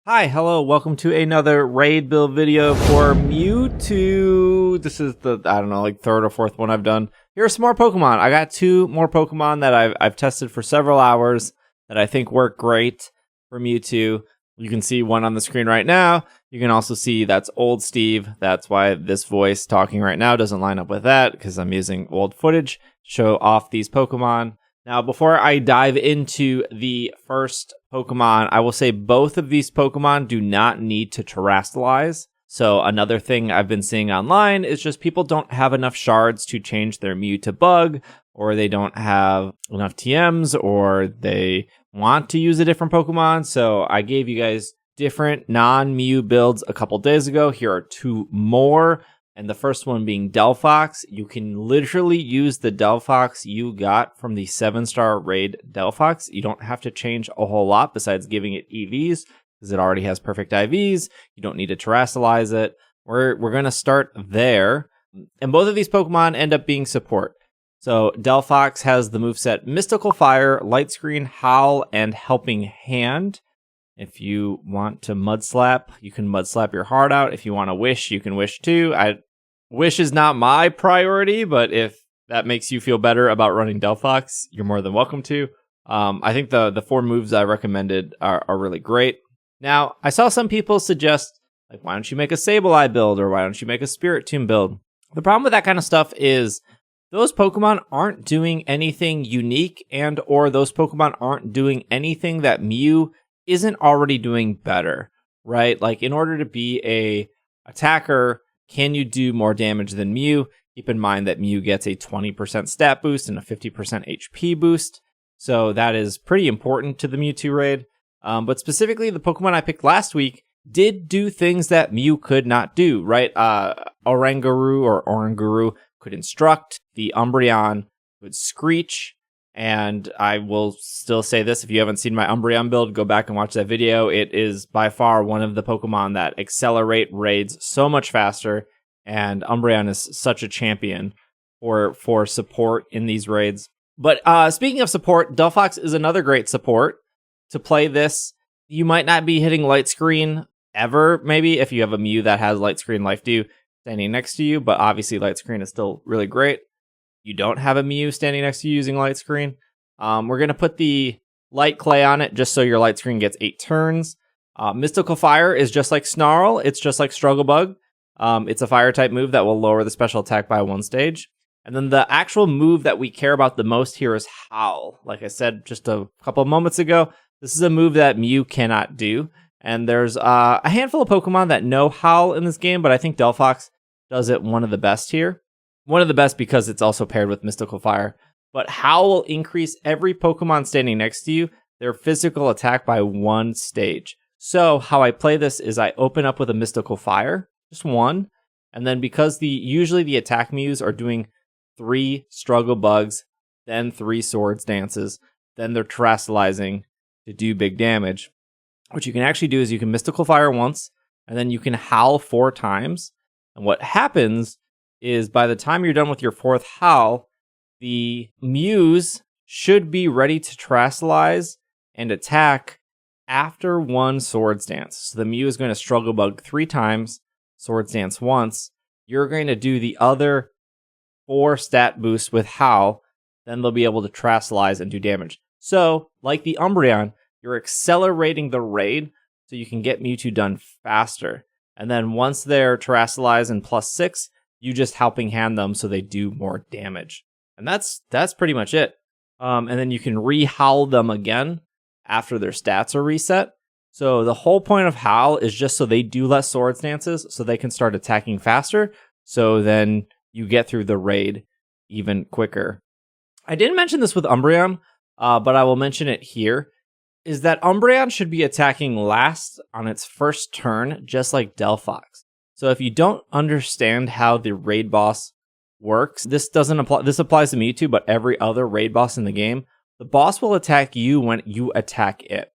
Hi, hello, welcome to another raid build video for Mewtwo. This is the, I don't know, like third or fourth one I've done. Here are some more Pokemon. I got two more Pokemon that I've tested for several hours that I think work great for Mewtwo. You can see one on the screen right now. You can also see that's old Steve. That's why this voice talking right now doesn't line up with that, because I'm using old footage to show off these Pokemon. Now, before I dive into the first Pokemon, I will say both of these Pokemon do not need to terrestrialize. So another thing I've been seeing online is just people don't have enough shards to change their Mew to bug, or they don't have enough TMs, or they want to use a different Pokemon. So I gave you guys different non-Mew builds a couple days ago. Here are two more. And the first one being Delphox. You can literally use the Delphox you got from the 7-star raid Delphox. You don't have to change a whole lot besides giving it EVs, because it already has perfect IVs. You don't need to terrestrialize it. We're going to start there. And both of these Pokemon end up being support. So Delphox has the moveset Mystical Fire, Light Screen, Howl, and Helping Hand. If you want to mud slap, you can mud slap your heart out. If you want to wish, you can wish too. Wish is not my priority, but if that makes you feel better about running Delphox, you're more than welcome to. I think the four moves I recommended are really great. Now, I saw some people suggest, like, why don't you make a Sableye build, or why don't you make a Spiritomb build? The problem with that kind of stuff is those Pokemon aren't doing anything unique, and or those Pokemon aren't doing anything that Mew isn't already doing better, right? Like, in order to be a attacker, can you do more damage than Mew? Keep in mind that Mew gets a 20% stat boost and a 50% HP boost, so that is pretty important to the Mewtwo raid. But specifically, the Pokemon I picked last week did do things that Mew could not do, right? Oranguru could Instruct, the Umbreon would Screech, and I will still say this, if you haven't seen my Umbreon build, go back and watch that video. It is by far one of the Pokemon that accelerate raids so much faster, and Umbreon is such a champion for support in these raids. But speaking of support, Delphox is another great support. To play this, you might not be hitting Light Screen ever, maybe, if you have a Mew that has Light Screen Life Dew standing next to you, but obviously Light Screen is still really great. You don't have a Mew standing next to you using Light Screen. We're going to put the Light Clay on it just so your Light Screen gets 8 turns. Mystical Fire is just like Snarl. It's just like Struggle Bug. It's a fire type move that will lower the special attack by 1 stage. And then the actual move that we care about the most here is Howl. Like I said just a couple of moments ago, this is a move that Mew cannot do. And there's a handful of Pokemon that know Howl in this game, but I think Delphox does it one of the best here. One of the best because it's also paired with Mystical Fire. But Howl will increase every Pokemon standing next to you, their physical attack by 1 stage. So how I play this is I open up with a Mystical Fire, just 1. And then because usually the attack Mews are doing 3 Struggle Bugs, then 3 Swords Dances, then they're terrestrializing to do big damage. What you can actually do is you can Mystical Fire once, and then you can Howl 4 times. And what happens is by the time you're done with your 4th Howl, the Mews should be ready to terrestrialize and attack after 1 Swords Dance. So the Mew is going to Struggle Bug 3 times, Swords Dance once. You're going to do the other 4 stat boosts with Howl, then they'll be able to terrestrialize and do damage. So, like the Umbreon, you're accelerating the raid so you can get Mewtwo done faster. And then once they're terrestrialized and +6, you just helping hand them so they do more damage. And that's pretty much it. And then you can re-howl them again after their stats are reset. So the whole point of Howl is just so they do less Swords Dances so they can start attacking faster. So then you get through the raid even quicker. I didn't mention this with Umbreon, but I will mention it here. Is that Umbreon should be attacking last on its first turn, just like Delphox. So if you don't understand how the raid boss works, this doesn't apply. This applies to Mewtwo, but every other raid boss in the game, the boss will attack you when you attack it.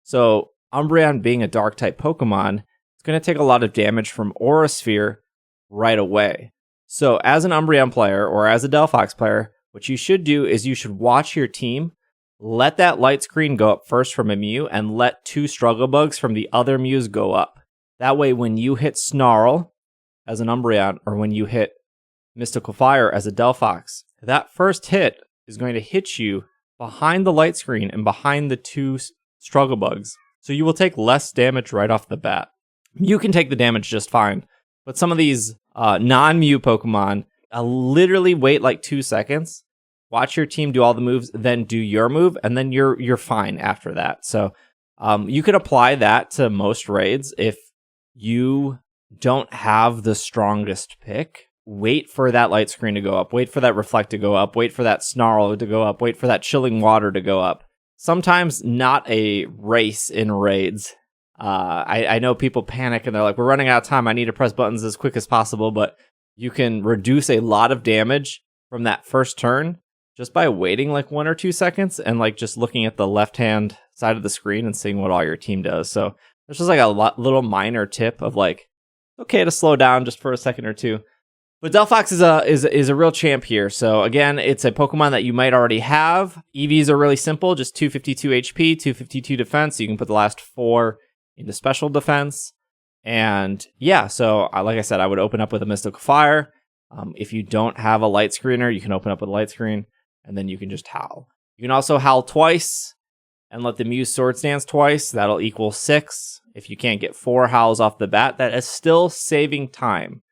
So Umbreon being a dark type Pokemon, it's going to take a lot of damage from Aura Sphere right away. So as an Umbreon player or as a Delphox player, what you should do is you should watch your team let that light screen go up first from a Mew, and let 2 struggle bugs from the other Mews go up. That way, when you hit Snarl as an Umbreon, or when you hit Mystical Fire as a Delphox, that first hit is going to hit you behind the light screen and behind the 2 struggle bugs. So you will take less damage right off the bat. You can take the damage just fine, but some of these non-Mew Pokemon literally wait like 2 seconds, watch your team do all the moves, then do your move, and then you're fine after that. So you could apply that to most raids. If you don't have the strongest pick, wait for that light screen to go up, wait for that reflect to go up, wait for that snarl to go up, wait for that chilling water to go up. Sometimes not a race in raids. I know people panic and they're like, we're running out of time, I need to press buttons as quick as possible, but you can reduce a lot of damage from that first turn just by waiting like 1 or 2 seconds and like just looking at the left-hand side of the screen and seeing what all your team does. So there's just like a little minor tip of like, okay to slow down just for a second or two. But Delphox is a real champ here. So again, it's a Pokemon that you might already have. EVs are really simple, just 252 HP, 252 defense. So you can put the last 4 into special defense. And yeah, so like I said, I would open up with a Mystical Fire. If you don't have a light screener, you can open up with a light screen, and then you can just howl. You can also howl twice and let the Mews Swords Dance twice. That'll equal 6. If you can't get 4 howls off the bat, that is still saving time.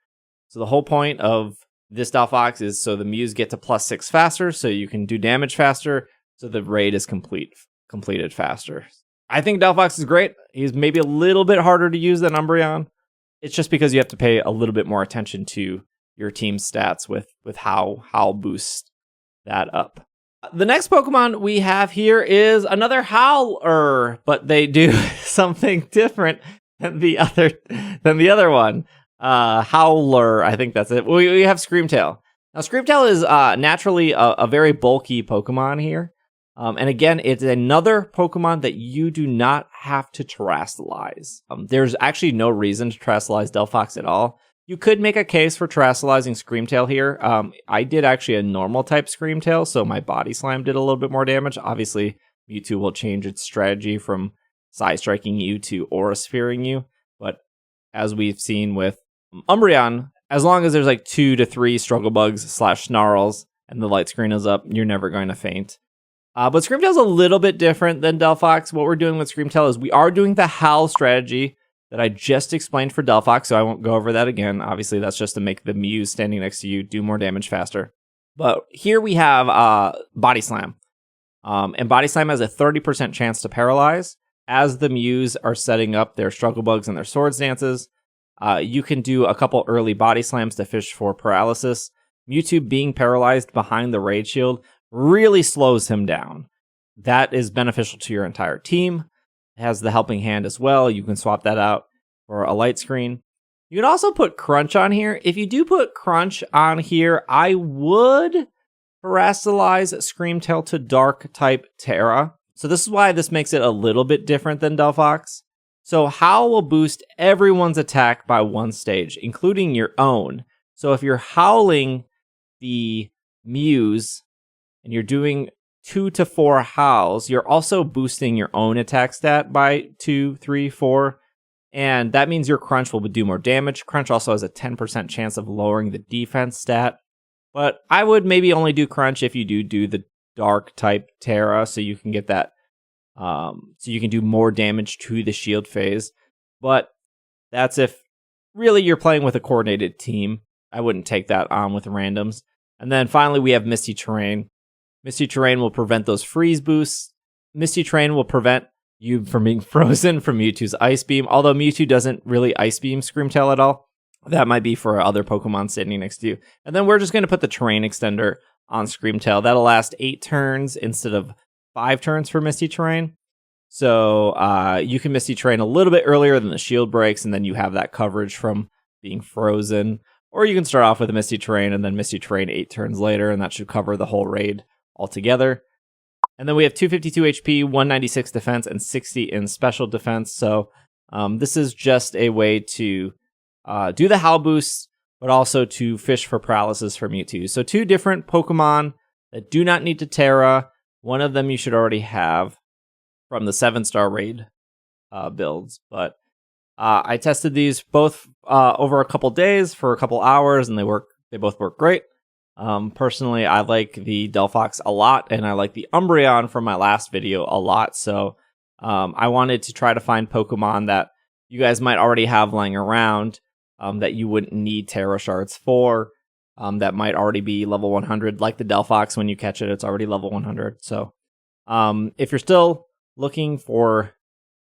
So the whole point of this Delphox is so the Mews get to +6 faster, so you can do damage faster, so the raid is completed faster. I think Delphox is great. He's maybe a little bit harder to use than Umbreon. It's just because you have to pay a little bit more attention to your team's stats with how boost that up. The next Pokemon we have here is another Howler, but they do something different than the other one. Howler, I think that's it. We have Screamtail. Now, Screamtail is naturally a very bulky Pokemon here. And again, it's another Pokemon that you do not have to terastallize. There's actually no reason to terastallize Delphox at all. You could make a case for terastallizing Screamtail here. I did actually a normal type Screamtail, so my Body Slam did a little bit more damage. Obviously, Mewtwo will change its strategy from Psy Striking you to Aura Sphering you. But as we've seen with Umbreon, as long as there's like 2 to 3 Struggle Bugs / Snarls and the light screen is up, you're never going to faint. But Screamtail's a little bit different than Delphox. What we're doing with Screamtail is we are doing the Howl strategy that I just explained for Delphox, so I won't go over that again. Obviously, that's just to make the Mews standing next to you do more damage faster. But here we have Body Slam. And Body Slam has a 30% chance to paralyze. As the Mews are setting up their Struggle Bugs and their Swords Dances, you can do a couple early Body Slams to fish for paralysis. Mewtwo being paralyzed behind the Raid Shield really slows him down. That is beneficial to your entire team. It has the Helping Hand as well. You can swap that out for a light screen. You can also put Crunch on here. If you do put Crunch on here, I would terastallize Screamtail to Dark type Tera. So this is why this makes it a little bit different than Delphox. So Howl will boost everyone's attack by 1 stage, including your own. So if you're howling the Mews and you're doing 2 to 4 howls, you're also boosting your own attack stat by 2, 3, 4. And that means your Crunch will do more damage. Crunch also has a 10% chance of lowering the defense stat. But I would maybe only do Crunch if you do the Dark type Tera, so you can get that. So you can do more damage to the shield phase. But that's if really you're playing with a coordinated team. I wouldn't take that on with randoms. And then finally we have Misty Terrain. Misty Terrain will prevent those freeze boosts. Misty Terrain will prevent you from being frozen from Mewtwo's Ice Beam, although Mewtwo doesn't really Ice Beam Screamtail at all. That might be for other Pokemon standing next to you. And then we're just going to put the Terrain Extender on Screamtail. That'll last 8 turns instead of 5 turns for Misty Terrain. So you can Misty Terrain a little bit earlier than the shield breaks, and then you have that coverage from being frozen. Or you can start off with a Misty Terrain and then Misty Terrain 8 turns later, and that should cover the whole raid altogether. And then we have 252 HP, 196 defense, and 60 in special defense. So this is just a way to do the Howl boost, but also to fish for paralysis for Mewtwo. So 2 different Pokemon that do not need to Tera One of them you should already have from the 7-star raid builds, but I tested these both over a couple days for a couple hours, and they both work great. Personally, I like the Delphox a lot, and I like the Umbreon from my last video a lot, so I wanted to try to find Pokemon that you guys might already have lying around that you wouldn't need Tera shards for, that might already be level 100, like the Delphox. When you catch it, it's already level 100. So if you're still looking for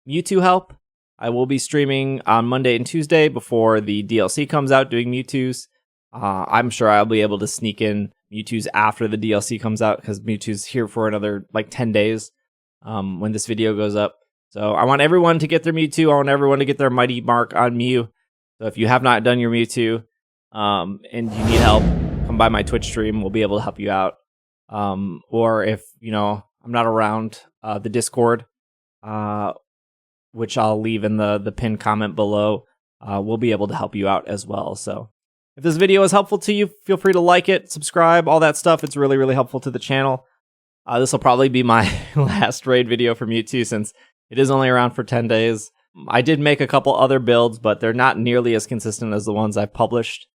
Mewtwo help, I will be streaming on Monday and Tuesday before the DLC comes out doing Mewtwo's. I'm sure I'll be able to sneak in Mewtwo's after the DLC comes out, because Mewtwo's here for another like 10 days when this video goes up. So I want everyone to get their Mewtwo. I want everyone to get their mighty mark on Mew. So if you have not done your Mewtwo and you need help, come by my Twitch stream. We'll be able to help you out. Or if, I'm not around, the Discord, which I'll leave in the pinned comment below, we'll be able to help you out as well. So if this video is helpful to you, feel free to like it, subscribe, all that stuff. It's really, really helpful to the channel. This will probably be my last raid video for Mewtwo, since it is only around for 10 days. I did make a couple other builds, but they're not nearly as consistent as the ones I've published.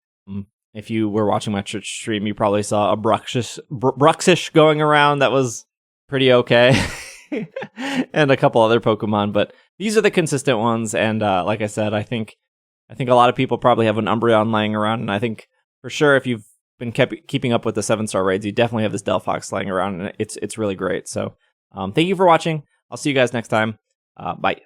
If you were watching my Twitch stream, you probably saw a Bruxish going around that was pretty okay. And a couple other Pokemon, but these are the consistent ones. And like I said, I think a lot of people probably have an Umbreon lying around, and I think for sure if you've been keeping up with the 7-star raids, you definitely have this Delphox lying around, and it's really great. So thank you for watching. I'll see you guys next time. Bye.